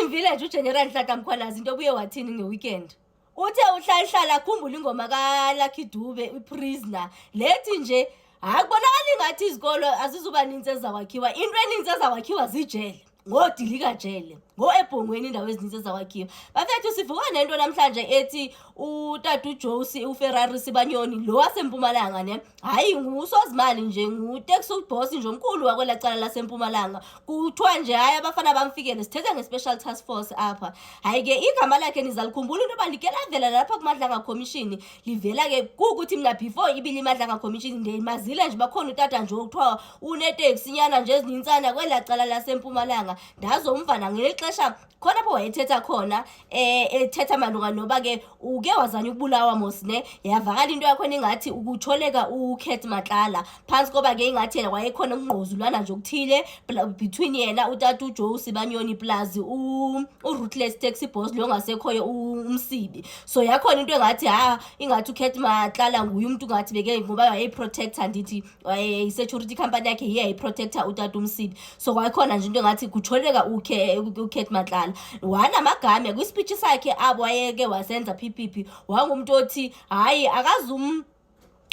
Team Village uGeneral Nhlanhla Mkhwanazi into obuye wathini ngeweekend. Uthe uhlala khumbuла ingoma kaLucky Dube iPrisoner. Lethi nje akubonakala ingathi izikolo azizubaninzi ezakwakhiwa. Into eninzi ezakwakhiwa zijele. Ngodilika jele ngoebhongweni indawo ezininzi ezakwakhiwa. Bafethu sivuka nento namhlanje ethi uTata uJosi uFerrari Sibanyoni lo waseMpumalanga ne hayi ngusozimali nje ngutaxi boss nje omkhulu wakwela cala laseMpumalanga kuthiwa nje hayi abafana bamfikele sithethe ngeSpecial Task Force apha. Hayi ke igama lakhe nizalikhumbula into balike lavela lapha kuMadlanga Commission livela ke ukuthi mina before ibili iMadlanga Commission ndimazile nje bakhona uTata nje okuthiwa uneteksi nyana nje ezinintsana kwela cala laseMpumalanga ndazomvana ngelixesha khona pho wayethetha khona ethetha malunga noba ke uke wazanya ukubulawa mosine yavakala into yakho ningathi ukutholeka uKat Matlala phansi koba ke ingathi yena wayekhona ukungqozulwana nje okuthile between yena uTata uJoe Sibanyoni plus uRuthless Taxi Boss lo ngasekhoyo umsibi. So yakhona into engathi ingathi uKat Matlala nguye umuntu ngathi beke ngoba wayeprotector ndithi security company yakhe iyayiprotector uTata umsibi. So kwakhona nje into engathi kutholeka uKat Matlala wana magama kwispeech sakhe abo wayeke wasenza PPP wangumuntu othi hayi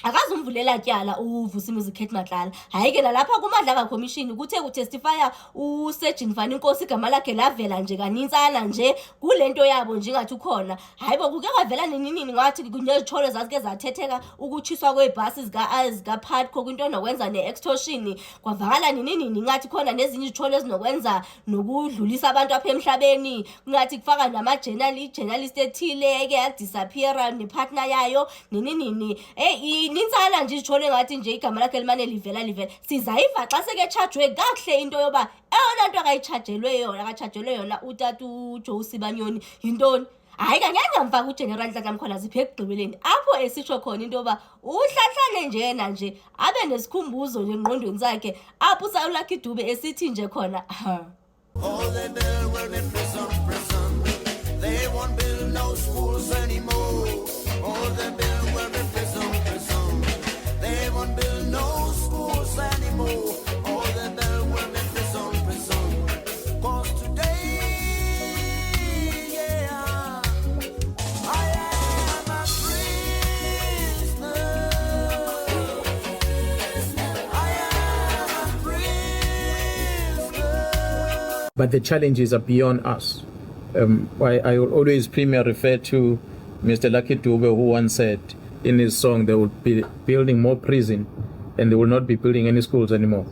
akazumvulela tyala uVusimizi Kate Matlala. Hayi ke nalapha kuMadlanga Commission kuthe kutestifya uSejin Van Inkosi igama lakhe lavela nje kanintsana nje kulento yabo nje ngathi ukhona. Hayi bo kuke kwavela nini ngathi kunyezithole zasike zathetheka ukuchiswa kwebhasi zika Padco kwinto nokwenza neextortion kwavakala nini ngathi khona nezinye izithole ezinokwenza nokudlulisa abantu apha emhlabeni ngathi kufaka nama journalist ethile ke yadisappear nepartner yayo nini nintsana nje izithole ngathi nje igama lakhe limane livela sizayiva xa seke chargwe kahle into yoba eyona nto akachajelwe yona uTata uJoe Sibanyoni yintoni. Hayi kangeke mfaka uGeneral Nhlanhla Mkhwanazi phe ekugqibeleni apho esitsho khona into yoba uhlahlane nje yena nje abe nesikhumbuzo nje engqondweni zakhe apho uLucky Dube esithi nje khona all they build will be prison. They won't build no schools anymore. All they build will be prison. They won't build no schools anymore. All they build will be prison. 'Cause today, yeah, I am a prisoner. I am a prisoner. But the challenges are beyond us. I will always refer to Mr. Lucky Dube, who once said in his song they will be building more prison and they will not be building any schools anymore.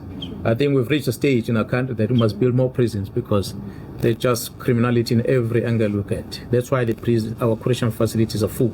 I think we've reached a stage in our country that we must build more prisons because there's just criminality in every angle we look at. That's why our correctional facilities are full.